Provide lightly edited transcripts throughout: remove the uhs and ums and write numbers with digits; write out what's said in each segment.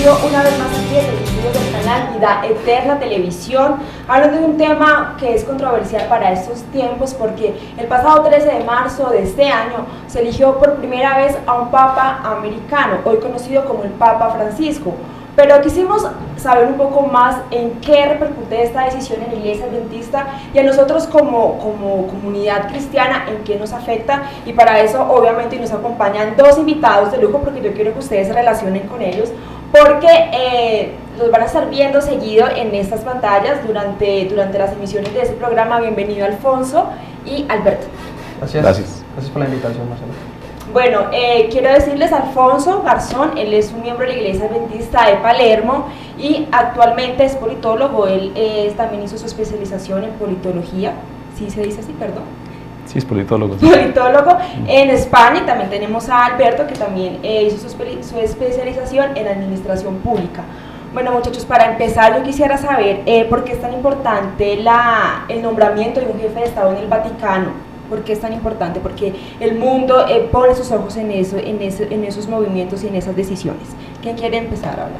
Bienvenido una vez más aquí a los del canal Vida Eterna Televisión, hablando de un tema que es controversial para estos tiempos porque el pasado 13 de marzo de este año se eligió por primera vez a un Papa americano, hoy conocido como el Papa Francisco. Pero quisimos saber un poco más en qué repercute esta decisión en la Iglesia Adventista y a nosotros como comunidad cristiana, en qué nos afecta, y para eso obviamente nos acompañan dos invitados de lujo porque yo quiero que ustedes se relacionen con ellos porque los van a estar viendo seguido en estas pantallas durante las emisiones de este programa. Bienvenido Alfonso y Alberto. Gracias por la invitación, Marcelo. Bueno, quiero decirles, Alfonso Garzón, él es un miembro de la Iglesia Adventista de Palermo y actualmente es politólogo. Él también hizo su especialización en politología, ¿sí se dice así? Perdón. Sí, es politólogo. Politólogo en España. Y también tenemos a Alberto, que también hizo su especialización en administración pública. Bueno, muchachos, para empezar yo quisiera saber por qué es tan importante el nombramiento de un jefe de Estado en el Vaticano. ¿Por qué es tan importante? Porque el mundo pone sus ojos en esos movimientos y en esas decisiones. ¿Quién quiere empezar a hablar?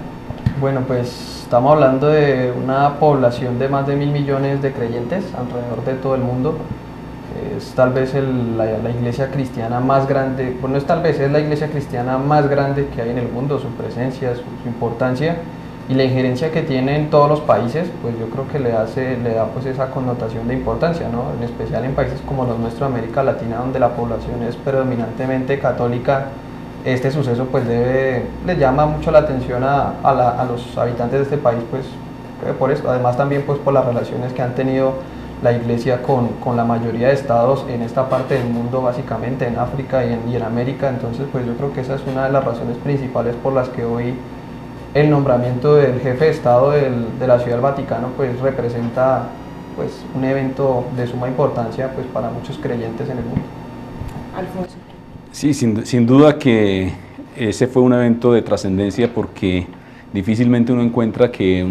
Bueno, pues estamos hablando de una población de más de 1.000 millones de creyentes alrededor de todo el mundo. Es tal vez la iglesia cristiana más grande, pues no es tal vez, es la iglesia cristiana más grande que hay en el mundo. Su presencia, su importancia y la injerencia que tiene en todos los países, pues yo creo que le da pues esa connotación de importancia, ¿no? En especial en países como los nuestros, América Latina, donde la población es predominantemente católica. Este suceso pues le llama mucho la atención a los habitantes de este país, pues por esto, además también pues por las relaciones que han tenido la iglesia con la mayoría de estados en esta parte del mundo, básicamente en África y en América. Entonces pues yo creo que esa es una de las razones principales por las que hoy el nombramiento del jefe de Estado de la Ciudad del Vaticano pues representa pues un evento de suma importancia pues para muchos creyentes en el mundo. Alfonso. Sí, sin duda que ese fue un evento de trascendencia porque difícilmente uno encuentra que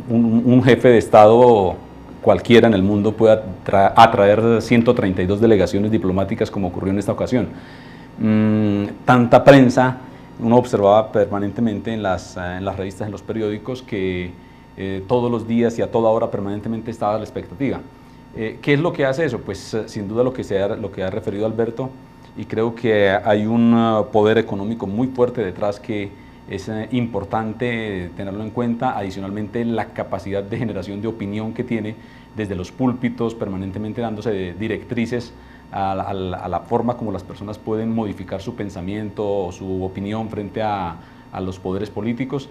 un jefe de Estado cualquiera en el mundo pueda atraer 132 delegaciones diplomáticas como ocurrió en esta ocasión. Tanta prensa. Uno observaba permanentemente en las revistas, en los periódicos, que todos los días y a toda hora permanentemente estaba la expectativa. ¿Qué es lo que hace eso? Pues sin duda lo que ha referido Alberto, y creo que hay un poder económico muy fuerte detrás que es importante tenerlo en cuenta. Adicionalmente, la capacidad de generación de opinión que tiene desde los púlpitos, permanentemente dándose directrices a la forma como las personas pueden modificar su pensamiento o su opinión frente a los poderes políticos.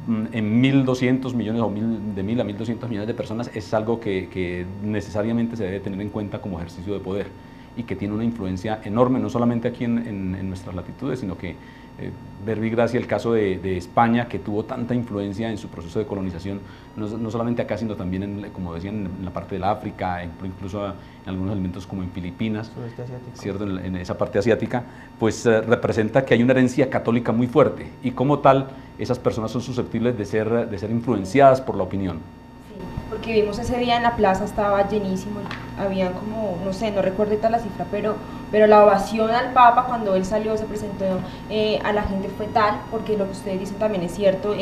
En 1.200 millones o de 1.000 a 1.200 millones de personas es algo que necesariamente se debe tener en cuenta como ejercicio de poder y que tiene una influencia enorme, no solamente aquí en nuestras latitudes, sino que Verbi Gracia, el caso de España, que tuvo tanta influencia en su proceso de colonización, no solamente acá, sino también, como decían, en la parte del África, incluso en algunos elementos como en Filipinas, ¿cierto? En esa parte asiática, pues representa que hay una herencia católica muy fuerte y como tal, esas personas son susceptibles de ser influenciadas por la opinión. Porque vimos ese día en la plaza, estaba llenísimo, había como, no sé, no recuerdo ahorita la cifra, pero la ovación al Papa cuando él salió, se presentó a la gente fue tal, porque lo que ustedes dicen también es cierto.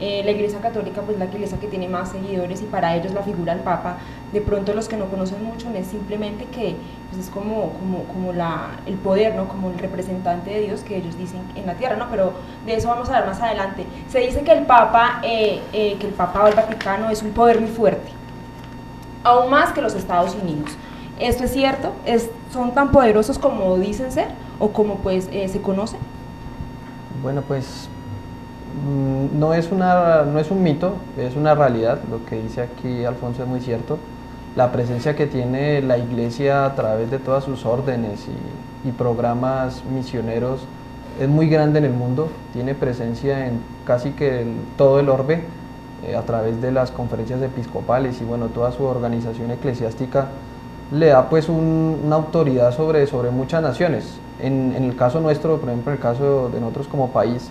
La Iglesia Católica pues la iglesia que tiene más seguidores y para ellos la figura del Papa, de pronto los que no conocen mucho, no es simplemente que pues es como el poder, ¿no? Como el representante de Dios que ellos dicen en la tierra, ¿no? Pero de eso vamos a hablar más adelante. Se dice que el Papa o el Vaticano es un poder muy fuerte, aún más que los Estados Unidos. ¿Esto es cierto? ¿Son tan poderosos como dicen ser o como pues se conocen? Bueno, pues no es un mito, es una realidad. Lo que dice aquí Alfonso es muy cierto. La presencia que tiene la iglesia a través de todas sus órdenes y programas misioneros es muy grande en el mundo. Tiene presencia en casi que todo el orbe a través de las conferencias episcopales y bueno, toda su organización eclesiástica le da pues una autoridad sobre muchas naciones. En el caso nuestro, por ejemplo, en el caso de nosotros como país,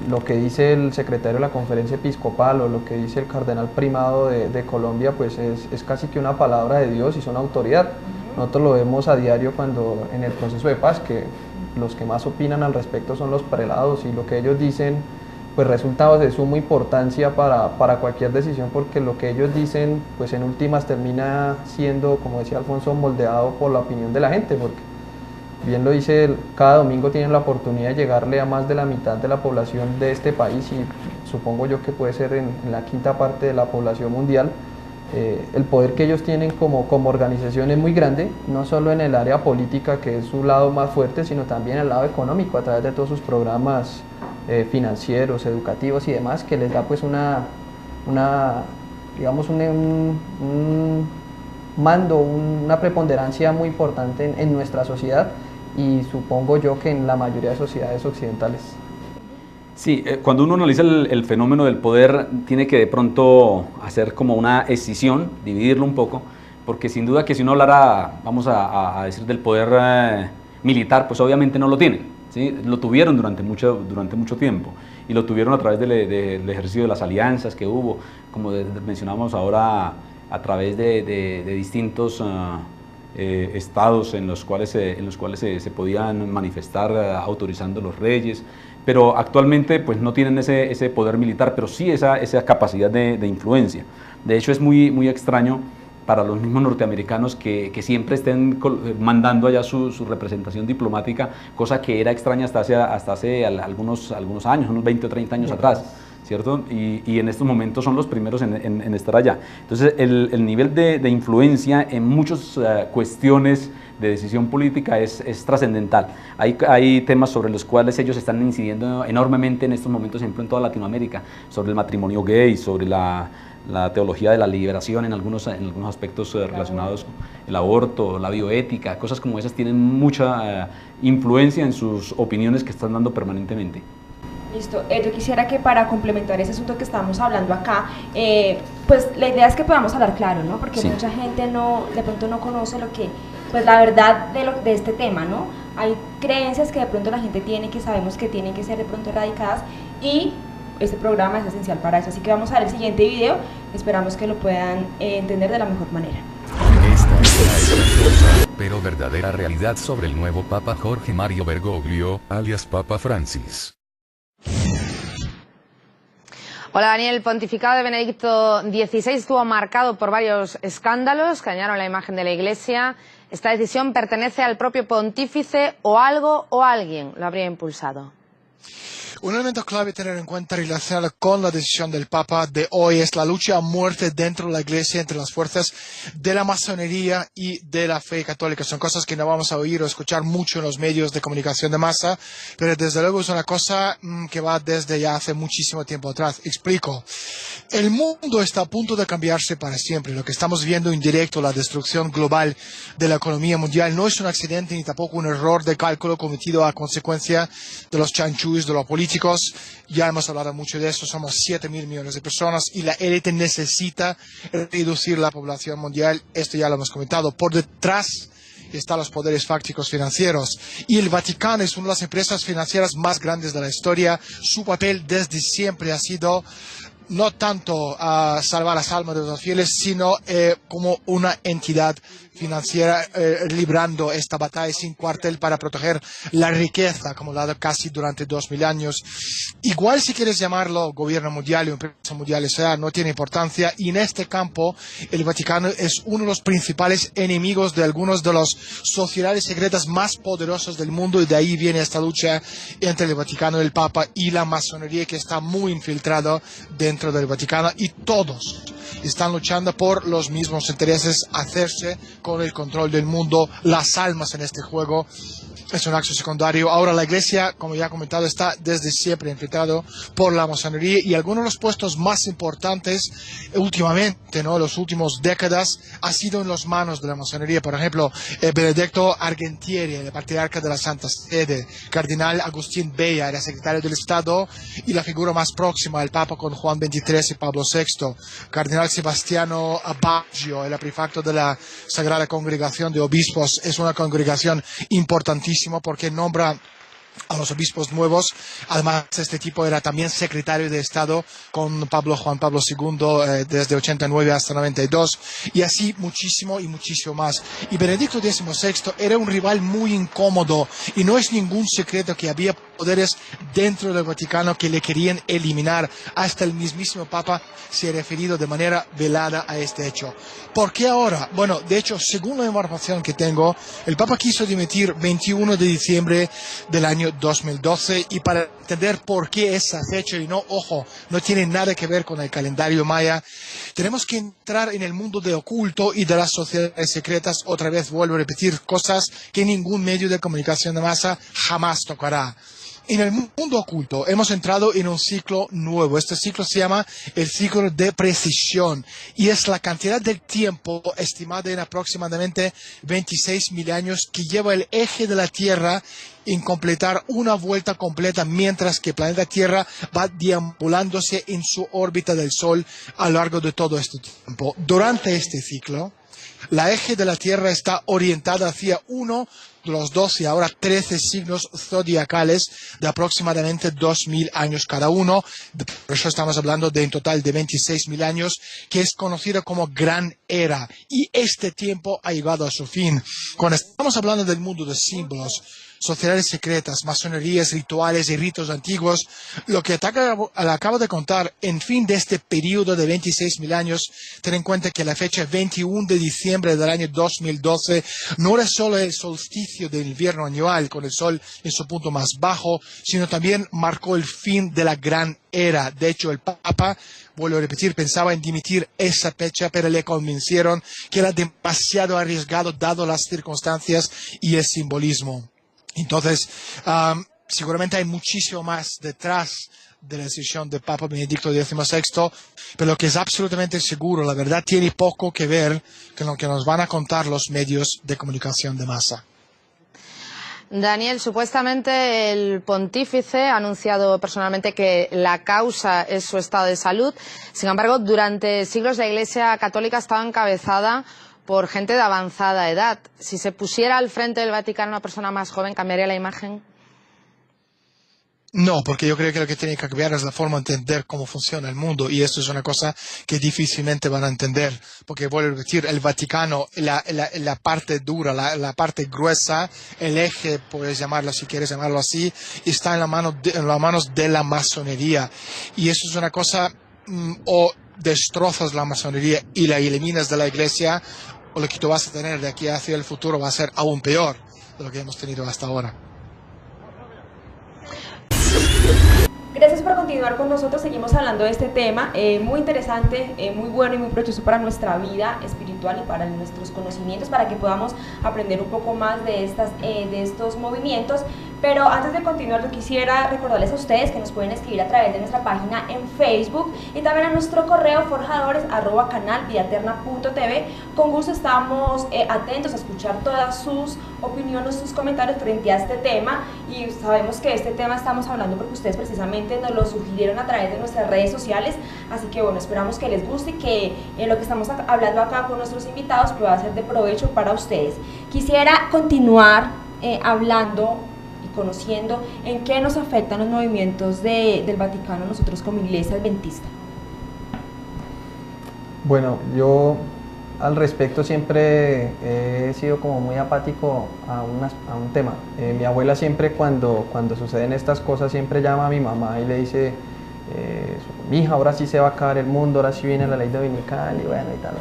lo que dice el secretario de la conferencia episcopal o lo que dice el cardenal primado de Colombia, pues es casi que una palabra de Dios y son autoridad. Nosotros lo vemos a diario cuando en el proceso de paz, que los que más opinan al respecto son los prelados, y lo que ellos dicen pues resulta de suma importancia para cualquier decisión, porque lo que ellos dicen pues en últimas termina siendo, como decía Alfonso, moldeado por la opinión de la gente, porque bien lo dice él, cada domingo tienen la oportunidad de llegarle a más de la mitad de la población de este país, y supongo yo que puede ser en la quinta parte de la población mundial. El poder que ellos tienen como organización es muy grande, no solo en el área política, que es su lado más fuerte, sino también en el lado económico, a través de todos sus programas financieros, educativos y demás, que les da pues digamos un mando, una preponderancia muy importante en nuestra sociedad, y supongo yo que en la mayoría de sociedades occidentales. Sí, cuando uno analiza el fenómeno del poder, tiene que de pronto hacer como una escisión, dividirlo un poco, porque sin duda que si uno hablara, vamos a decir, del poder militar, pues obviamente no lo tienen, ¿sí? Lo tuvieron durante mucho tiempo, y lo tuvieron a través del ejercicio de las alianzas que hubo, como mencionamos ahora, a través de distintos estados en los cuales se podían manifestar autorizando los reyes, pero actualmente pues no tienen ese poder militar, pero sí esa capacidad de influencia. De hecho es muy extraño para los mismos norteamericanos que siempre estén mandando allá su representación diplomática, cosa que era extraña hasta hace algunos años, unos 20 o 30 años atrás, ¿cierto? Y en estos momentos son los primeros en estar allá. Entonces el nivel de influencia en muchas cuestiones de decisión política es trascendental. Hay temas sobre los cuales ellos están incidiendo enormemente en estos momentos, ejemplo en toda Latinoamérica, sobre el matrimonio gay, sobre la teología de la liberación en algunos aspectos relacionados con el aborto, la bioética, cosas como esas tienen mucha influencia en sus opiniones que están dando permanentemente. Listo, yo quisiera que para complementar ese asunto que estamos hablando acá, pues la idea es que podamos hablar claro, ¿no? Porque sí, mucha gente de pronto no conoce pues la verdad de este tema, ¿no? Hay creencias que de pronto la gente tiene, que sabemos que tienen que ser de pronto erradicadas, y este programa es esencial para eso. Así que vamos a ver el siguiente video, esperamos que lo puedan entender de la mejor manera. Esta es la espantosa, pero verdadera realidad sobre el nuevo Papa Jorge Mario Bergoglio, alias Papa Francis. Hola Daniel, el pontificado de Benedicto XVI estuvo marcado por varios escándalos que dañaron la imagen de la Iglesia. ¿Esta decisión pertenece al propio pontífice o algo o alguien lo habría impulsado? Un elemento clave a tener en cuenta relacionado con la decisión del Papa de hoy es la lucha a muerte dentro de la Iglesia entre las fuerzas de la masonería y de la fe católica. Son cosas que no vamos a oír o escuchar mucho en los medios de comunicación de masa, pero desde luego es una cosa que va desde ya hace muchísimo tiempo atrás. Explico. El mundo está a punto de cambiarse para siempre. Lo que estamos viendo en directo, la destrucción global de la economía mundial, no es un accidente ni tampoco un error de cálculo cometido a consecuencia de los chanchullos de los políticos. Ya hemos hablado mucho de eso, somos 7.000 millones de personas y la élite necesita reducir la población mundial, esto ya lo hemos comentado. Por detrás están los poderes fácticos financieros, y el Vaticano es una de las empresas financieras más grandes de la historia. Su papel desde siempre ha sido no tanto a salvar las almas de los fieles, sino como una entidad financiera librando esta batalla sin cuartel para proteger la riqueza acumulada casi durante 2000 años. Igual si quieres llamarlo gobierno mundial o empresa mundial, o sea, no tiene importancia, y en este campo el Vaticano es uno de los principales enemigos de algunos de los sociedades secretas más poderosos del mundo, y de ahí viene esta lucha entre el Vaticano, el Papa y la masonería, que está muy infiltrado dentro del Vaticano, y todos están luchando por los mismos intereses, hacerse con el control del mundo. Las almas en este juego es un acto secundario. Ahora la Iglesia, como ya he comentado, está desde siempre infiltrado por la masonería, y algunos de los puestos más importantes últimamente, ¿no?, los últimos décadas, ha sido en las manos de la masonería. Por ejemplo, Benedetto Argentieri, el patriarca de la Santa Sede, Cardinal Agustín Bella, era secretario del Estado y la figura más próxima al Papa con Juan XXIII y Pablo VI, Cardinal Sebastiano Baggio, el prefecto de la Sagrada Congregación de Obispos. Es una congregación importantísima porque nombra a los obispos nuevos. Además, este tipo era también secretario de Estado con Juan Pablo II desde 89 hasta 92, y así muchísimo y muchísimo más. Y Benedicto XVI era un rival muy incómodo, y no es ningún secreto que había poderes dentro del Vaticano que le querían eliminar. Hasta el mismísimo Papa se ha referido de manera velada a este hecho. ¿Por qué ahora? Bueno, de hecho, según la información que tengo, el Papa quiso dimitir 21 de diciembre del año 2012, y para entender por qué esa fecha, y no, ojo, no tiene nada que ver con el calendario maya, tenemos que entrar en el mundo de oculto y de las sociedades secretas. Otra vez vuelvo a repetir cosas que ningún medio de comunicación de masa jamás tocará. En el mundo oculto hemos entrado en un ciclo nuevo. Este ciclo se llama el ciclo de precisión, y es la cantidad de tiempo estimada en aproximadamente 26.000 años que lleva el eje de la Tierra en completar una vuelta completa, mientras que el planeta Tierra va deambulándose en su órbita del Sol a lo largo de todo este tiempo. Durante este ciclo, la eje de la Tierra está orientada hacia uno de los 12 y ahora 13 signos zodiacales de aproximadamente 2.000 años cada uno. Por eso estamos hablando de en total de 26.000 años, que es conocido como Gran Era. Y este tiempo ha llegado a su fin. Cuando estamos hablando del mundo de símbolos, sociedades secretas, masonerías, rituales y ritos antiguos, lo que le acabo de contar, en fin de este periodo de 26.000 años, ten en cuenta que la fecha 21 de diciembre del año 2012 no era solo el solsticio del invierno anual con el sol en su punto más bajo, sino también marcó el fin de la Gran Era. De hecho, el Papa, vuelvo a repetir, pensaba en dimitir esa fecha, pero le convencieron que era demasiado arriesgado dado las circunstancias y el simbolismo. Entonces, seguramente hay muchísimo más detrás de la decisión del Papa Benedicto XVI, pero lo que es absolutamente seguro, la verdad tiene poco que ver con lo que nos van a contar los medios de comunicación de masa. Daniel, supuestamente el pontífice ha anunciado personalmente que la causa es su estado de salud. Sin embargo, durante siglos la Iglesia Católica estaba encabezada por gente de avanzada edad. Si se pusiera al frente del Vaticano una persona más joven, ¿cambiaría la imagen? No, porque yo creo que lo que tiene que cambiar es la forma de entender cómo funciona el mundo, y esto es una cosa que difícilmente van a entender, porque vuelvo a repetir, el Vaticano, la parte dura, la parte gruesa, el eje, puedes llamarlo si quieres llamarlo así, está en las manos de la masonería, y eso es una cosa, o destrozas la masonería y la eliminas de la Iglesia, o lo que tú vas a tener de aquí hacia el futuro va a ser aún peor de lo que hemos tenido hasta ahora. Gracias por continuar con nosotros, seguimos hablando de este tema, muy interesante, muy bueno y muy provechoso para nuestra vida espiritual y para nuestros conocimientos, para que podamos aprender un poco más de estos movimientos. Pero antes de continuar, quisiera recordarles a ustedes que nos pueden escribir a través de nuestra página en Facebook y también a nuestro correo forjadores@canalvidaeterna.tv. Con gusto estamos atentos a escuchar todas sus opiniones, sus comentarios frente a este tema, y sabemos que este tema estamos hablando porque ustedes precisamente nos lo sugirieron a través de nuestras redes sociales, así que bueno, esperamos que les guste y que lo que estamos hablando acá con nuestros invitados pueda ser de provecho para ustedes. Quisiera continuar hablando y conociendo en qué nos afectan los movimientos del Vaticano nosotros como Iglesia Adventista. Bueno, yo al respecto siempre he sido como muy apático a un tema. Mi abuela siempre cuando suceden estas cosas siempre llama a mi mamá y le dice, mija, ahora sí se va a acabar el mundo, ahora sí viene la ley dominical y bueno y tal.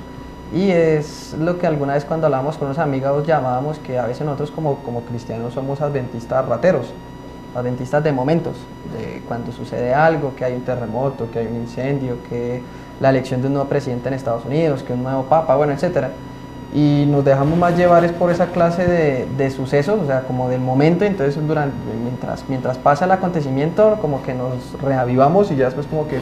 Y es lo que alguna vez cuando hablábamos con unos amigos llamábamos que a veces nosotros como cristianos somos adventistas rateros, adventistas de momentos, de cuando sucede algo, que hay un terremoto, que hay un incendio, que la elección de un nuevo presidente en Estados Unidos, que un nuevo papa, bueno, etcétera. Y nos dejamos más llevar es por esa clase de sucesos, o sea, como del momento, entonces mientras pasa el acontecimiento como que nos reavivamos y ya después como que...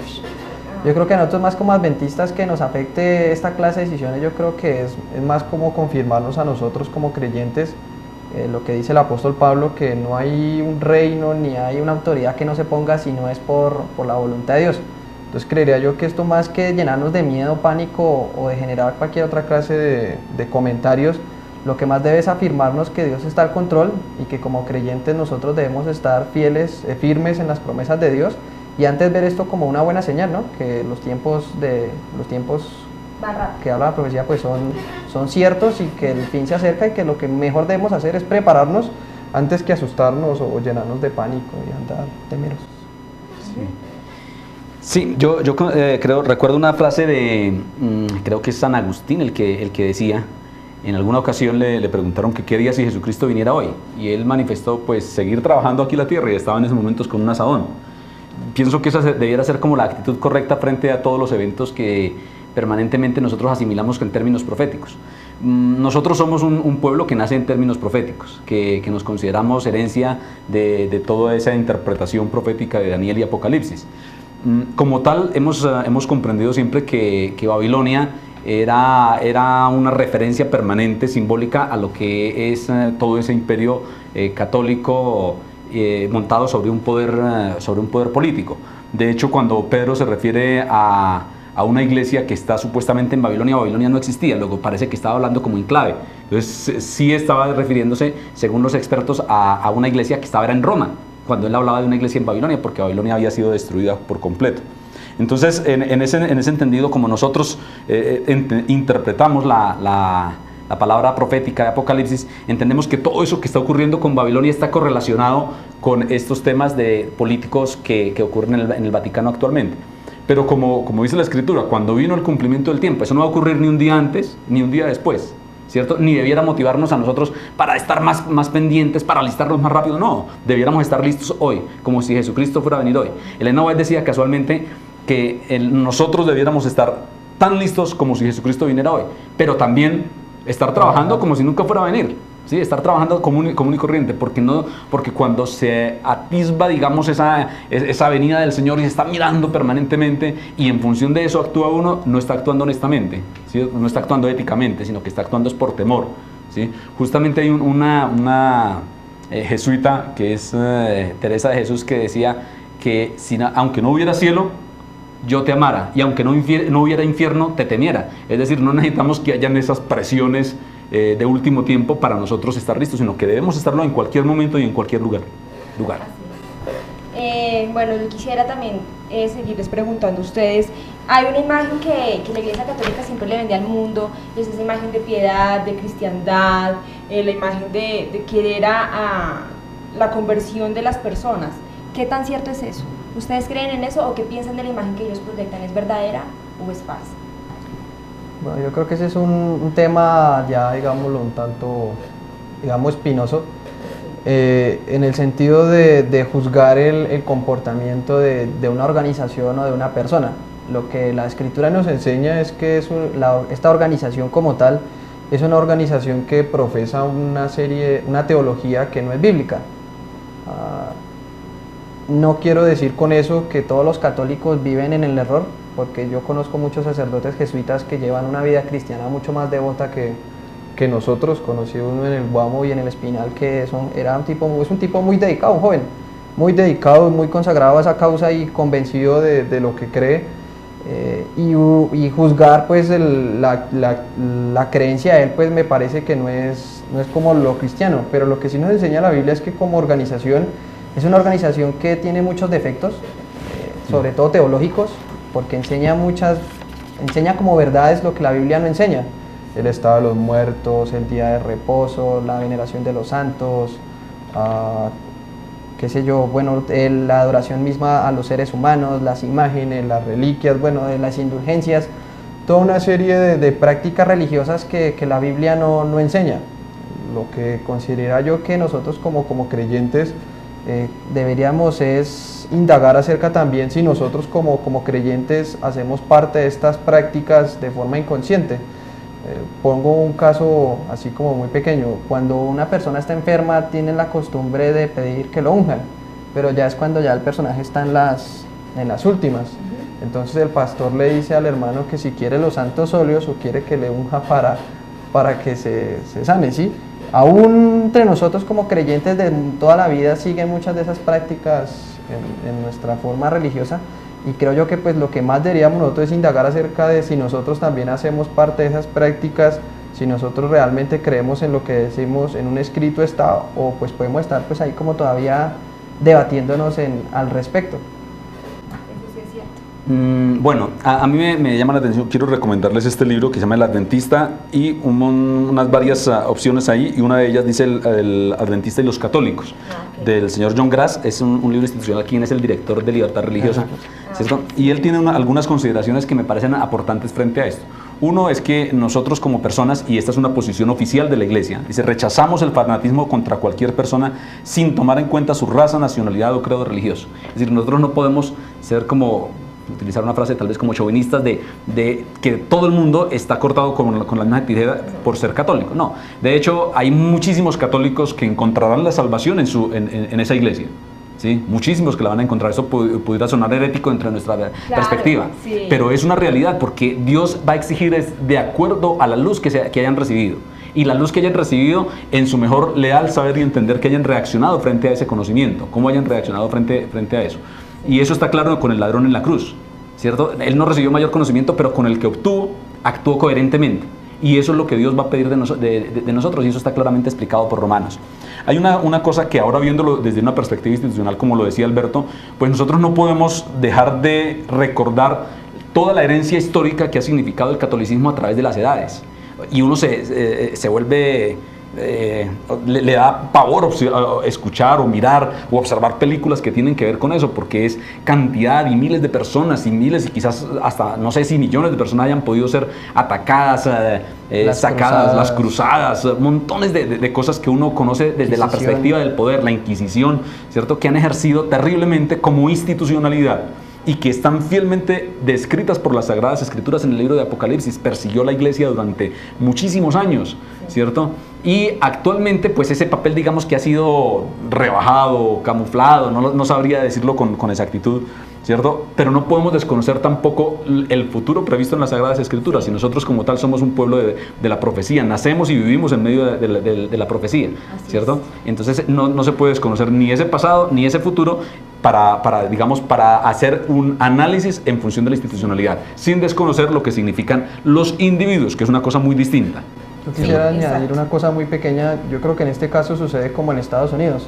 Yo creo que a nosotros más como adventistas que nos afecte esta clase de decisiones, yo creo que es más como confirmarnos a nosotros como creyentes lo que dice el apóstol Pablo, que no hay un reino ni hay una autoridad que no se ponga si no es por la voluntad de Dios. Entonces creería yo que esto más que llenarnos de miedo, pánico o de generar cualquier otra clase de comentarios, lo que más debe es afirmarnos que Dios está al control y que como creyentes nosotros debemos estar fieles, firmes en las promesas de Dios, y antes ver esto como una buena señal, ¿no? Que los tiempos que habla la profecía pues son ciertos y que el fin se acerca, y que lo que mejor debemos hacer es prepararnos antes que asustarnos o llenarnos de pánico y andar temerosos. Sí, yo recuerdo una frase de, creo que es San Agustín el que decía, en alguna ocasión le preguntaron que qué haría si Jesucristo viniera hoy, y él manifestó pues seguir trabajando aquí en la tierra, y estaba en esos momentos con un asadón. Pienso que esa debiera ser como la actitud correcta frente a todos los eventos que permanentemente nosotros asimilamos en términos proféticos. Nosotros somos un pueblo que nace en términos proféticos, que nos consideramos herencia de toda esa interpretación profética de Daniel y Apocalipsis. Como tal, hemos comprendido siempre que Babilonia era una referencia permanente, simbólica, a lo que es todo ese imperio católico montado sobre un poder político. De hecho, cuando Pedro se refiere a una iglesia que está supuestamente en Babilonia, Babilonia no existía, luego parece que estaba hablando como en clave. Entonces sí estaba refiriéndose, según los expertos, a una iglesia que era en Roma, cuando él hablaba de una iglesia en Babilonia, porque Babilonia había sido destruida por completo. Entonces, en ese entendido, como nosotros interpretamos la palabra profética de Apocalipsis, entendemos que todo eso que está ocurriendo con Babilonia está correlacionado con estos temas políticos que ocurren en el Vaticano actualmente. Pero como dice la Escritura, cuando vino el cumplimiento del tiempo, eso no va a ocurrir ni un día antes ni un día después, ¿cierto? Ni debiera motivarnos a nosotros para estar más pendientes, para alistarnos más rápido. No, debiéramos estar listos hoy, como si Jesucristo fuera a venir hoy. Elena White decía casualmente que nosotros debiéramos estar tan listos como si Jesucristo viniera hoy, pero también estar trabajando como si nunca fuera a venir, ¿sí? Estar trabajando común y corriente, porque cuando se atisba, digamos, esa venida del Señor y se está mirando permanentemente, y en función de eso actúa uno, no está actuando honestamente, ¿sí? No está actuando éticamente, sino que está actuando es por temor, ¿sí? Justamente hay una jesuita que es Teresa de Jesús, que decía que aunque no hubiera cielo, yo te amara, y aunque no hubiera infierno, te temiera. Es decir, no necesitamos que hayan esas presiones de último tiempo para nosotros estar listos, sino que debemos estarlo en cualquier momento y en cualquier lugar. Bueno, yo quisiera también seguirles preguntando a ustedes. Hay una imagen que la Iglesia Católica siempre le vende al mundo, es esa imagen de piedad, de cristiandad, la imagen de querer a la conversión de las personas. ¿Qué tan cierto es eso? ¿Ustedes creen en eso o qué piensan de la imagen que ellos proyectan? ¿Es verdadera o es falsa? Bueno, yo creo que ese es un tema ya, digámoslo, un tanto, espinoso, en el sentido de juzgar el comportamiento de una organización o de una persona. Lo que la Escritura nos enseña es que esta organización como tal es una organización que profesa una teología que no es bíblica. No quiero decir con eso que todos los católicos viven en el error, porque yo conozco muchos sacerdotes jesuitas que llevan una vida cristiana mucho más devota que nosotros. Conocí uno en el Guamo y en el Espinal, que es un tipo muy dedicado, un joven, muy dedicado, muy consagrado a esa causa y convencido de lo que cree, y juzgar pues la creencia de él, pues me parece que no es como lo cristiano. Pero lo que sí nos enseña la Biblia es que como organización es una organización que tiene muchos defectos, sobre todo teológicos, porque enseña como verdades lo que la Biblia no enseña: el estado de los muertos, el día de reposo, la veneración de los santos, la adoración misma a los seres humanos, las imágenes, las reliquias, las indulgencias, toda una serie de prácticas religiosas que la Biblia no enseña. Lo que consideraría yo que nosotros como creyentes deberíamos es indagar acerca también si nosotros como creyentes hacemos parte de estas prácticas de forma inconsciente. Pongo un caso así como muy pequeño: cuando una persona está enferma tienen la costumbre de pedir que lo unjan, pero ya es cuando ya el personaje está en las últimas. Entonces el pastor le dice al hermano que si quiere los santos óleos o quiere que le unja para que se sane, ¿sí? Aún entre nosotros como creyentes de toda la vida siguen muchas de esas prácticas en nuestra forma religiosa, y creo yo que pues lo que más deberíamos nosotros es indagar acerca de si nosotros también hacemos parte de esas prácticas, si nosotros realmente creemos en lo que decimos en un escrito está, o pues podemos estar pues ahí como todavía debatiéndonos al respecto. Bueno, a mí me llama la atención, quiero recomendarles este libro que se llama El Adventista y unas varias opciones ahí, y una de ellas dice el Adventista y los católicos, del señor John Grass. Es un libro institucional, quien es el director de Libertad Religiosa, ¿cierto? Y él tiene algunas consideraciones que me parecen aportantes frente a esto. Uno es que nosotros como personas, y esta es una posición oficial de la Iglesia, dice: rechazamos el fanatismo contra cualquier persona sin tomar en cuenta su raza, nacionalidad o credo religioso. Es decir, nosotros no podemos ser como, utilizar una frase tal vez como chauvinistas de que todo el mundo está cortado con la misma actividad por ser católico. No, de hecho hay muchísimos católicos que encontrarán la salvación en esa iglesia. ¿Sí? Muchísimos que la van a encontrar. Eso pudiera sonar herético entre nuestra perspectiva, sí, pero es una realidad, porque Dios va a exigir de acuerdo a la luz que hayan recibido, y la luz que hayan recibido en su mejor leal saber y entender, que hayan reaccionado frente a ese conocimiento, cómo hayan reaccionado frente a eso. Y eso está claro con el ladrón en la cruz, ¿cierto? Él no recibió mayor conocimiento, pero con el que obtuvo, actuó coherentemente. Y eso es lo que Dios va a pedir de nosotros, y eso está claramente explicado por Romanos. Hay una cosa que ahora, viéndolo desde una perspectiva institucional, como lo decía Alberto, pues nosotros no podemos dejar de recordar toda la herencia histórica que ha significado el catolicismo a través de las edades. Y uno se vuelve... le da pavor escuchar o mirar o observar películas que tienen que ver con eso, porque es cantidad y miles de personas, y miles, y quizás hasta no sé si millones de personas hayan podido ser atacadas, sacadas, las cruzadas, montones de cosas que uno conoce desde la perspectiva del poder, la Inquisición, ¿cierto? Que han ejercido terriblemente como institucionalidad, y que están fielmente descritas por las Sagradas Escrituras en el libro de Apocalipsis. Persiguió la iglesia durante muchísimos años, ¿cierto? Y actualmente, pues ese papel, digamos que ha sido rebajado, camuflado, no sabría decirlo con exactitud, ¿cierto? Pero no podemos desconocer tampoco el futuro previsto en las Sagradas Escrituras, y nosotros como tal somos un pueblo de la profecía, nacemos y vivimos en medio de la profecía, ¿cierto? Entonces no se puede desconocer ni ese pasado ni ese futuro para hacer un análisis en función de la institucionalidad, sin desconocer lo que significan los individuos, que es una cosa muy distinta. Yo quisiera añadir una cosa muy pequeña. Yo creo que en este caso sucede como en Estados Unidos.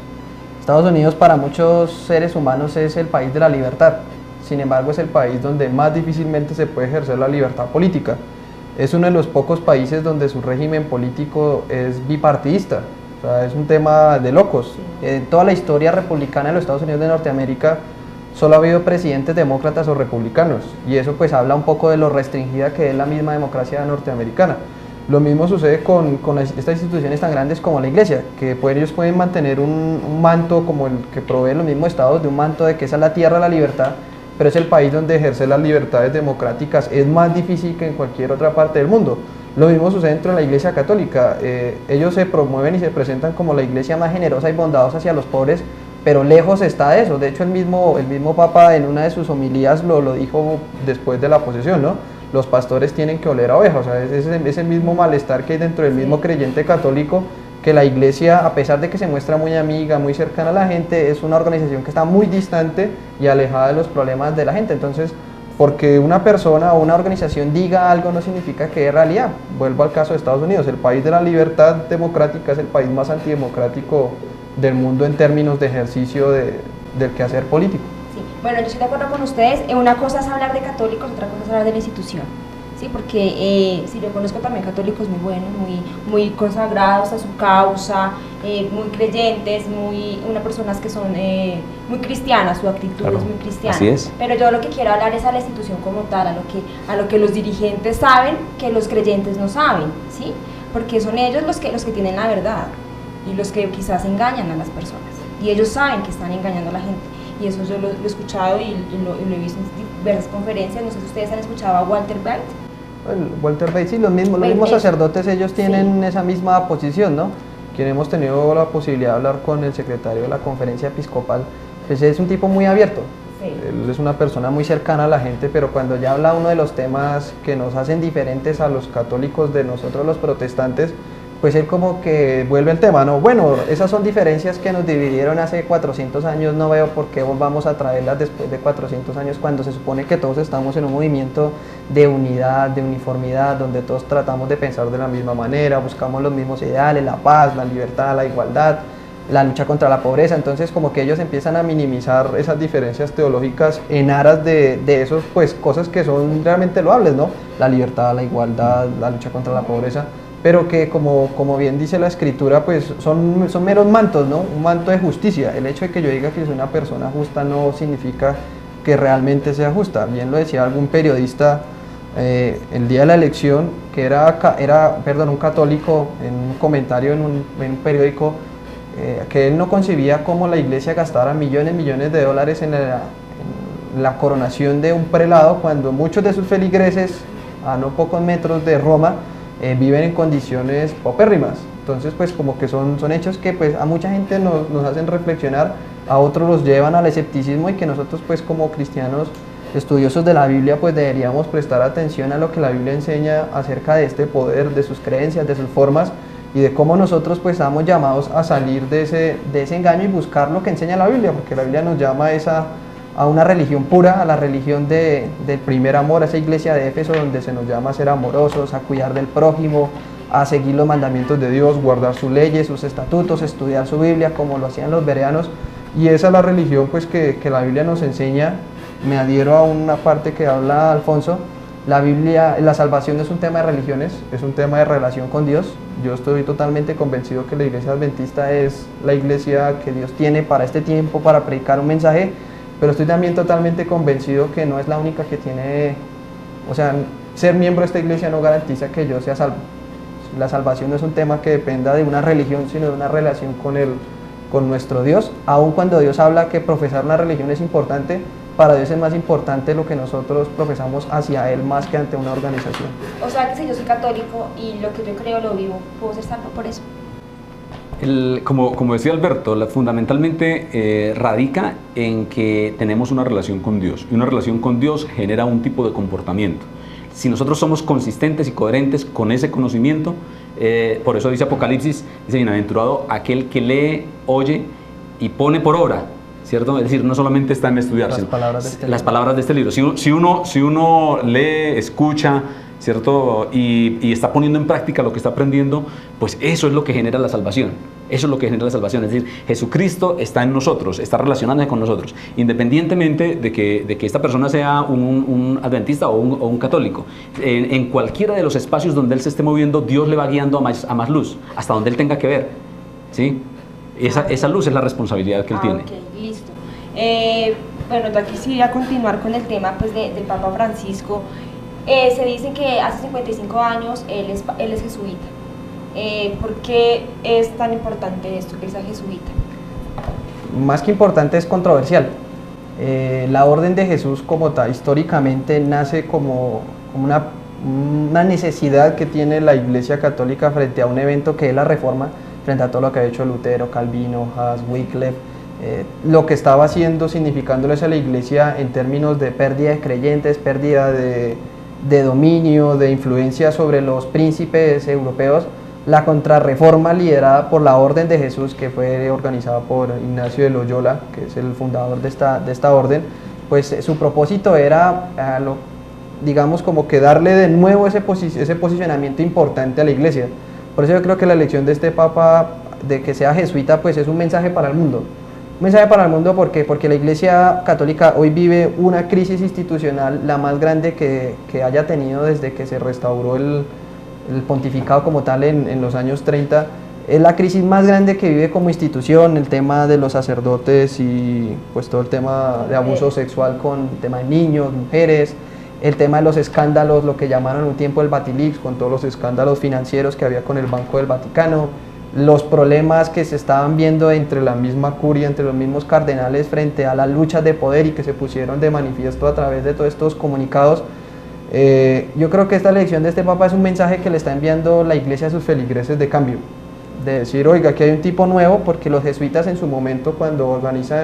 Estados Unidos para muchos seres humanos es el país de la libertad. Sin embargo, es el país donde más difícilmente se puede ejercer la libertad política. Es uno de los pocos países donde su régimen político es bipartidista. O sea, es un tema de locos. En toda la historia republicana de los Estados Unidos de Norteamérica solo ha habido presidentes demócratas o republicanos, y eso pues habla un poco de lo restringida que es la misma democracia norteamericana. Lo mismo sucede con estas instituciones tan grandes como la iglesia, que ellos pueden mantener un manto como el que proveen los mismos estados, de un manto de que esa es la tierra de la libertad, pero es el país donde ejercer las libertades democráticas es más difícil que en cualquier otra parte del mundo. Lo mismo sucede dentro de la iglesia católica. Ellos se promueven y se presentan como la iglesia más generosa y bondadosa hacia los pobres, pero lejos está de eso. De hecho, el mismo Papa en una de sus homilías lo dijo después de la posesión, ¿no? Los pastores tienen que oler a ovejas. O sea, es el mismo malestar que hay dentro del mismo creyente católico, que la iglesia, a pesar de que se muestra muy amiga, muy cercana a la gente, es una organización que está muy distante y alejada de los problemas de la gente. Entonces, porque una persona o una organización diga algo no significa que es realidad. Vuelvo al caso de Estados Unidos. El país de la libertad democrática es el país más antidemocrático del mundo en términos de ejercicio del quehacer político. Sí. Bueno, yo estoy de acuerdo con ustedes. Una cosa es hablar de católicos, otra cosa es hablar de la institución. Sí, porque sí, yo conozco también católicos muy buenos, muy consagrados a su causa, muy creyentes, unas personas que son muy cristianas, su actitud es muy cristiana. Así es. Pero yo lo que quiero hablar es a la institución como tal, a lo que los dirigentes saben que los creyentes no saben, ¿sí? Porque son ellos los que tienen la verdad y los que quizás engañan a las personas, y ellos saben que están engañando a la gente. Y eso yo lo he escuchado y lo he visto en diversas conferencias. No sé si ustedes han escuchado a Walter Bright. Walter Bright, sí, los mismos sacerdotes, ellos tienen esa misma posición, ¿no? Quien hemos tenido la posibilidad de hablar con el secretario de la conferencia episcopal, pues es un tipo muy abierto. Sí. Él es una persona muy cercana a la gente, pero cuando ya habla uno de los temas que nos hacen diferentes a los católicos de nosotros los protestantes, pues él como que vuelve el tema, ¿no? Bueno, esas son diferencias que nos dividieron hace 400 años, no veo por qué volvamos a traerlas después de 400 años cuando se supone que todos estamos en un movimiento de unidad, de uniformidad, donde todos tratamos de pensar de la misma manera, buscamos los mismos ideales, la paz, la libertad, la igualdad, la lucha contra la pobreza. Entonces como que ellos empiezan a minimizar esas diferencias teológicas en aras de esos, pues, cosas que son realmente loables, ¿no? La libertad, la igualdad, la lucha contra la pobreza, pero que como bien dice la escritura, pues son meros mantos, ¿no? Un manto de justicia. El hecho de que yo diga que soy una persona justa no significa que realmente sea justa. Bien lo decía algún periodista el día de la elección, que era un católico, en un comentario en un periódico, que él no concebía cómo la iglesia gastara millones de dólares en la coronación de un prelado, cuando muchos de sus feligreses, a no pocos metros de Roma, viven en condiciones paupérrimas. Entonces pues como que son hechos que pues a mucha gente nos hacen reflexionar, a otros los llevan al escepticismo, y que nosotros pues como cristianos estudiosos de la Biblia pues deberíamos prestar atención a lo que la Biblia enseña acerca de este poder, de sus creencias, de sus formas, y de cómo nosotros pues estamos llamados a salir de ese engaño y buscar lo que enseña la Biblia, porque la Biblia nos llama a una religión pura, a la religión del primer amor, a esa iglesia de Éfeso donde se nos llama a ser amorosos, a cuidar del prójimo, a seguir los mandamientos de Dios, guardar sus leyes, sus estatutos, estudiar su Biblia como lo hacían los bereanos. Y esa es la religión pues que la Biblia nos enseña. Me adhiero a una parte que habla Alfonso. La Biblia, la salvación no es un tema de religiones, es un tema de relación con Dios. Yo estoy totalmente convencido que la iglesia adventista es la iglesia que Dios tiene para este tiempo, para predicar un mensaje, pero estoy también totalmente convencido que no es la única que tiene, o sea, ser miembro de esta iglesia no garantiza que yo sea salvo. La salvación no es un tema que dependa de una religión, sino de una relación con nuestro Dios. Aun cuando Dios habla que profesar una religión es importante, para Dios es más importante lo que nosotros profesamos hacia Él más que ante una organización. O sea que si yo soy católico y lo que yo creo lo vivo, ¿puedo ser salvo por eso? Como decía Alberto, fundamentalmente radica en que tenemos una relación con Dios, y una relación con Dios genera un tipo de comportamiento. Si nosotros somos consistentes y coherentes con ese conocimiento, por eso dice Apocalipsis, dice: bienaventurado aquel que lee, oye y pone por obra, ¿cierto? Es decir, no solamente está en estudiar, sino las palabras de este libro. Si uno lee, escucha, ¿cierto? Y está poniendo en práctica lo que está aprendiendo, pues eso es lo que genera la salvación. Eso es lo que genera la salvación. Es decir, Jesucristo está en nosotros, está relacionándose con nosotros, independientemente de que esta persona sea un adventista o un católico. En cualquiera de los espacios donde él se esté moviendo, Dios le va guiando a más luz, hasta donde él tenga que ver, ¿sí? Esa luz es la responsabilidad que él tiene. Ok, listo. Bueno, yo quisiera continuar con el tema pues, del Papa Francisco. Se dice que hace 55 años él es jesuita. ¿Por qué es tan importante esto, que sea jesuita? Más que importante, es controversial. La Orden de Jesús como tal, históricamente nace como una necesidad que tiene la Iglesia Católica frente a un evento que es la Reforma, frente a todo lo que ha hecho Lutero, Calvino, Hus, Wycliffe, lo que estaba haciendo, significándoles a la Iglesia en términos de pérdida de creyentes, pérdida de dominio, de influencia sobre los príncipes europeos. La contrarreforma liderada por la Orden de Jesús, que fue organizada por Ignacio de Loyola, que es el fundador de esta orden, pues su propósito era, digamos, como que darle de nuevo ese posicionamiento importante a la Iglesia. Por eso yo creo que la elección de este Papa, de que sea jesuita, pues es un mensaje para el mundo. Un mensaje para el mundo porque la Iglesia Católica hoy vive una crisis institucional, la más grande que haya tenido desde que se restauró el pontificado como tal en los años 30. Es la crisis más grande que vive como institución, el tema de los sacerdotes y pues todo el tema de abuso sexual con el tema de niños, mujeres, el tema de los escándalos, lo que llamaron un tiempo el Batilix, con todos los escándalos financieros que había con el Banco del Vaticano, los problemas que se estaban viendo entre la misma curia, entre los mismos cardenales frente a las luchas de poder y que se pusieron de manifiesto a través de todos estos comunicados. Yo creo que esta elección de este Papa es un mensaje que le está enviando la Iglesia a sus feligreses de cambio, de decir, oiga, aquí hay un tipo nuevo, porque los jesuitas en su momento, cuando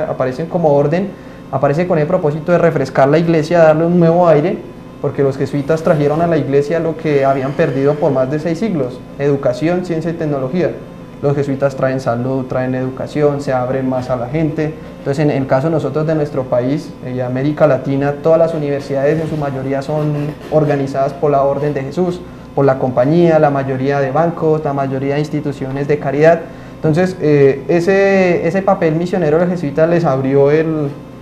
aparecen como orden, aparecen con el propósito de refrescar la Iglesia, darle un nuevo aire, porque los jesuitas trajeron a la iglesia lo que habían perdido por más de 6 siglos, educación, ciencia y tecnología. Los jesuitas traen salud, traen educación, se abren más a la gente. Entonces, en el caso de nosotros, de nuestro país y América Latina, todas las universidades en su mayoría son organizadas por la Orden de Jesús, por la compañía, la mayoría de bancos, la mayoría de instituciones de caridad. Entonces, ese papel misionero de los jesuitas les abrió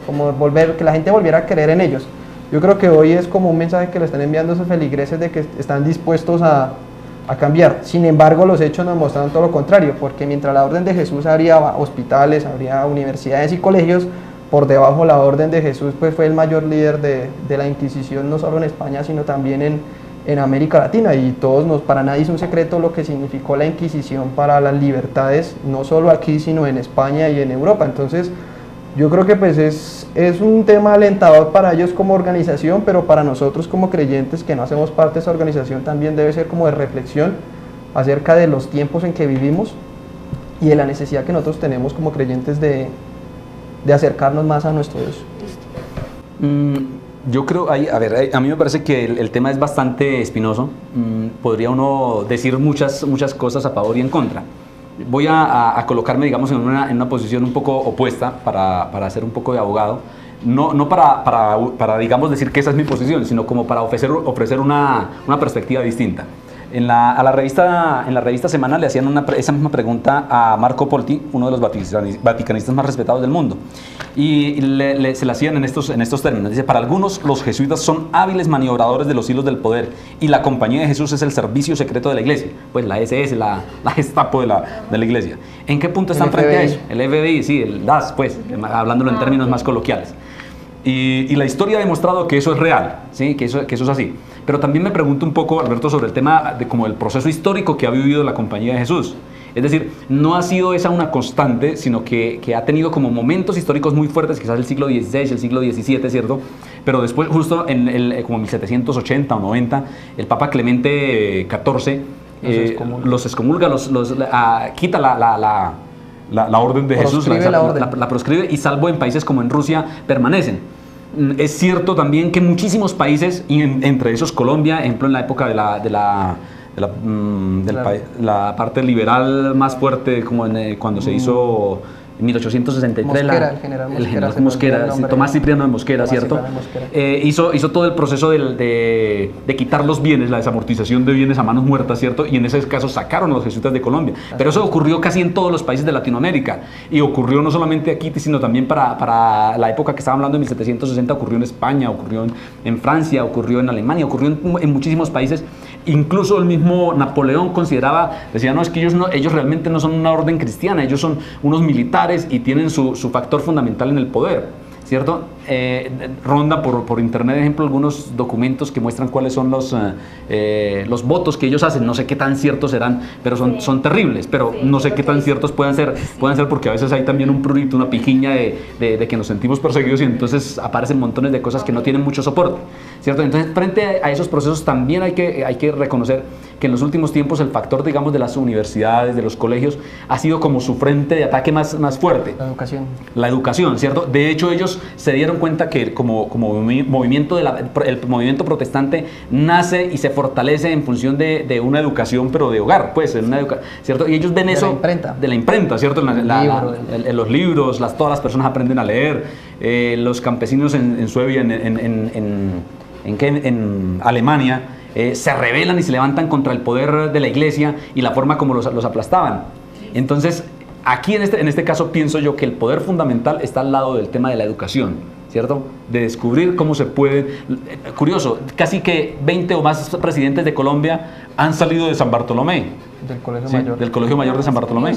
como que la gente volviera a creer en ellos. Yo creo que hoy es como un mensaje que le están enviando esos feligreses de que están dispuestos a cambiar. Sin embargo, los hechos nos mostraron todo lo contrario, porque mientras la Orden de Jesús habría hospitales, habría universidades y colegios, por debajo la Orden de Jesús pues fue el mayor líder de la Inquisición, no solo en España, sino también en América Latina, y para nadie es un secreto lo que significó la Inquisición para las libertades, no solo aquí, sino en España y en Europa. Entonces, yo creo que pues es un tema alentador para ellos como organización, pero para nosotros como creyentes que no hacemos parte de esa organización también debe ser como de reflexión acerca de los tiempos en que vivimos y de la necesidad que nosotros tenemos como creyentes de acercarnos más a nuestro Dios. Yo creo, a mí me parece que el tema es bastante espinoso. Podría uno decir muchas cosas a favor y en contra. Voy a colocarme, digamos, en una posición un poco opuesta para hacer un poco de abogado. No para digamos, decir que esa es mi posición, sino como para ofrecer una perspectiva distinta. En la revista Semana le hacían esa misma pregunta a Marco Polti, uno de los vaticanistas más respetados del mundo, y se la hacían en estos términos. Dice: para algunos los jesuitas son hábiles maniobradores de los hilos del poder y la compañía de Jesús es el servicio secreto de la iglesia, pues la SS, la Gestapo de la iglesia. ¿En qué punto están frente a eso? El FBI, sí, el DAS, pues, hablándolo en términos más coloquiales. Y la historia ha demostrado que eso es real, ¿sí? que eso es así. Pero también me pregunto un poco, Alberto, sobre el tema de como el proceso histórico que ha vivido la Compañía de Jesús. Es decir, no ha sido esa una constante, sino que ha tenido como momentos históricos muy fuertes, quizás el siglo XVI, el siglo XVII, ¿cierto? Pero después, justo como 1780 o 90, el Papa Clemente XIV los excomulga, quita la orden de Jesús, la proscribe, y salvo en países como en Rusia permanecen. Es cierto también que muchísimos países, y entre esos Colombia, ejemplo en la época de la parte liberal más fuerte, como cuando se hizo en 1863, Mosquera, el general Mosquera, Tomás Cipriano de Mosquera, ¿cierto? Hizo todo el proceso de quitar los bienes, la desamortización de bienes a manos muertas, ¿cierto? Y en ese caso sacaron a los jesuitas de Colombia. Pero eso ocurrió casi en todos los países de Latinoamérica, y ocurrió no solamente aquí, sino también para la época que estaba hablando, en 1760, ocurrió en España, ocurrió en Francia, ocurrió en Alemania, ocurrió en muchísimos países. Incluso el mismo Napoleón decía, no, es que ellos realmente no son una orden cristiana, ellos son unos militares y tienen su factor fundamental en el poder, ¿cierto? Ronda por internet, ejemplo, algunos documentos que muestran cuáles son los votos que ellos hacen. No sé qué tan ciertos serán, pero son terribles, pero no sé qué tan ciertos puedan ser porque a veces hay también un prurito, una piquiña de que nos sentimos perseguidos, y entonces aparecen montones de cosas que no tienen mucho soporte, ¿cierto? Entonces, frente a esos procesos también hay que reconocer que en los últimos tiempos el factor, digamos, de las universidades, de los colegios, ha sido como su frente de ataque más fuerte. La educación, ¿cierto? De hecho, ellos se dieron cuenta que como movimiento el movimiento protestante nace y se fortalece en función de una educación, pero de hogar, pues, ¿cierto? Y ellos ven eso de la imprenta, ¿cierto? En los libros, todas las personas aprenden a leer, los campesinos en Suecia, en Alemania, se rebelan y se levantan contra el poder de la iglesia y la forma como los aplastaban. Entonces, aquí en este caso pienso yo que el poder fundamental está al lado del tema de la educación, ¿cierto? De descubrir cómo se puede. Curioso, casi que 20 o más presidentes de Colombia han salido de San Bartolomé. Del Colegio Mayor de San Bartolomé.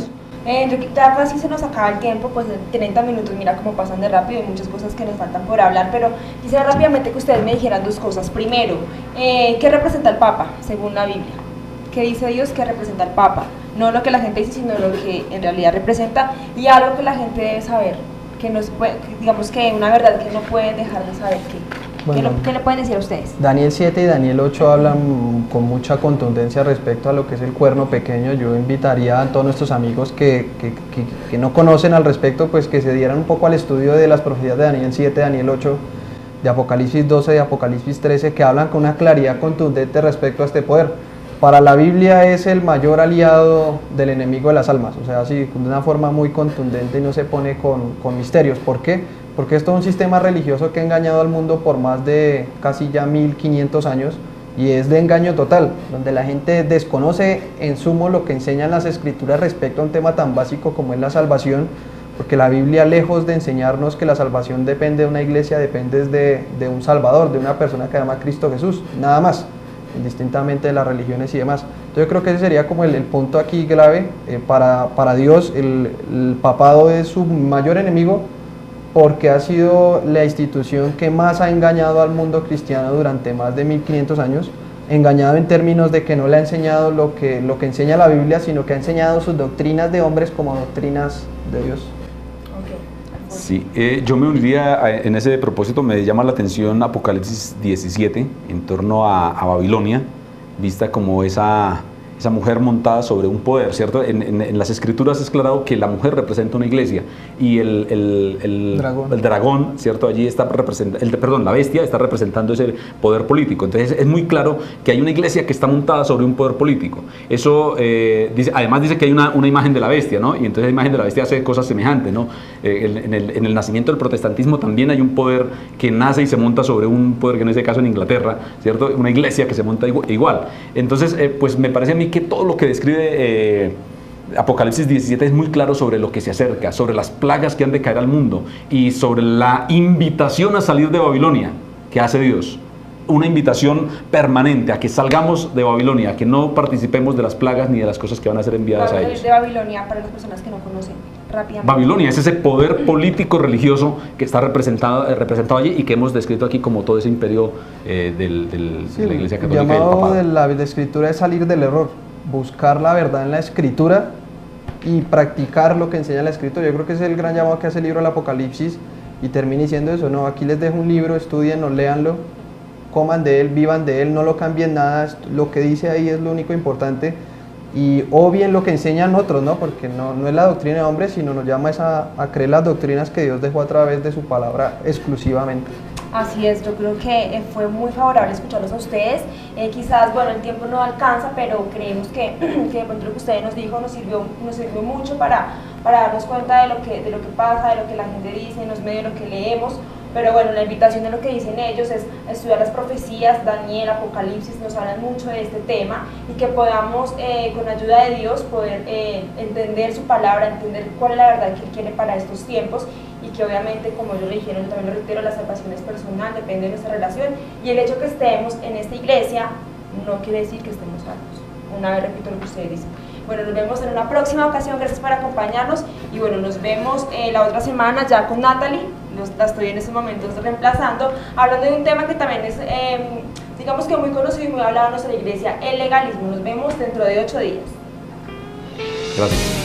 Enrique, ya casi se nos acaba el tiempo, pues en 30 minutos, mira cómo pasan de rápido, hay muchas cosas que nos faltan por hablar, pero quisiera rápidamente que ustedes me dijeran dos cosas. Primero, ¿qué representa el Papa, según la Biblia? ¿Qué dice Dios que representa el Papa? No lo que la gente dice, sino lo que en realidad representa, y algo que la gente debe saber, digamos que una verdad que no pueden dejar de saber. ¿Qué le pueden decir a ustedes? Daniel 7 y Daniel 8 hablan con mucha contundencia respecto a lo que es el cuerno pequeño. Yo invitaría a todos nuestros amigos que no conocen al respecto, pues que se dieran un poco al estudio de las profecías de Daniel 7, Daniel 8, de Apocalipsis 12, de Apocalipsis 13, que hablan con una claridad contundente respecto a este poder. Para la Biblia es el mayor aliado del enemigo de las almas, o sea, así de una forma muy contundente y no se pone con misterios. ¿Por qué? Porque esto es un sistema religioso que ha engañado al mundo por más de casi ya 1500 años y es de engaño total, donde la gente desconoce en sumo lo que enseñan las escrituras respecto a un tema tan básico como es la salvación, porque la Biblia, lejos de enseñarnos que la salvación depende de una iglesia, depende de un Salvador, de una persona que se llama Cristo Jesús, nada más, indistintamente de las religiones y demás. Entonces yo creo que ese sería como el punto aquí clave. Para Dios el papado es su mayor enemigo, porque ha sido la institución que más ha engañado al mundo cristiano durante más de 1500 años, engañado en términos de que no le ha enseñado lo que enseña la Biblia, sino que ha enseñado sus doctrinas de hombres como doctrinas de Dios. Sí, yo me uniría en ese propósito. Me llama la atención Apocalipsis 17 en torno a Babilonia, vista como esa mujer montada sobre un poder, ¿cierto? En las escrituras es claro que la mujer representa una iglesia y el dragón, ¿cierto? Allí está representando, la bestia está representando ese poder político. Entonces es muy claro que hay una iglesia que está montada sobre un poder político. Eso además dice que hay una imagen de la bestia, ¿no? Y entonces la imagen de la bestia hace cosas semejantes, ¿no? En el nacimiento del protestantismo también hay un poder que nace y se monta sobre un poder que en ese caso en Inglaterra, ¿cierto? Una iglesia que se monta igual. Entonces, pues me parece a mí que todo lo que describe Apocalipsis 17 es muy claro sobre lo que se acerca, sobre las plagas que han de caer al mundo y sobre la invitación a salir de Babilonia que hace Dios. Una invitación permanente a que salgamos de Babilonia, a que no participemos de las plagas ni de las cosas que van a ser enviadas a ellos. De Babilonia, para las personas que no conocen, rápidamente. Babilonia es ese poder político religioso que está representado allí y que hemos descrito aquí como todo ese imperio de la Iglesia Católica. El llamado de la Escritura es salir del error, buscar la verdad en la Escritura y practicar lo que enseña la Escritura. Yo creo que ese es el gran llamado que hace el libro del Apocalipsis y termina diciendo eso, no, aquí les dejo un libro, estudienlo, léanlo, coman de él, vivan de él, no lo cambien nada, lo que dice ahí es lo único importante y obvien lo que enseñan otros, ¿no? Porque no es la doctrina de hombres, sino nos llama a creer las doctrinas que Dios dejó a través de su palabra exclusivamente. Así es, yo creo que fue muy favorable escucharlos a ustedes. Quizás, bueno, el tiempo no alcanza, pero creemos que de pronto lo que ustedes nos dijo nos sirvió mucho para darnos cuenta de lo que pasa, de lo que la gente dice en los medios, de lo que leemos. Pero bueno, la invitación de lo que dicen ellos es estudiar las profecías, Daniel, Apocalipsis, nos hablan mucho de este tema y que podamos, con ayuda de Dios, poder entender su palabra, entender cuál es la verdad que Él quiere para estos tiempos y que obviamente, como ellos lo dijeron, también lo reitero, la salvación es personal, depende de nuestra relación y el hecho que estemos en esta iglesia no quiere decir que estemos salvos. Una vez repito lo que ustedes dicen. Bueno, nos vemos en una próxima ocasión, gracias por acompañarnos y bueno, nos vemos la otra semana ya con Natalie, la estoy en estos momentos reemplazando, hablando de un tema que también es, digamos que muy conocido y muy hablado en nuestra iglesia, el legalismo. Nos vemos dentro de 8 días. Gracias.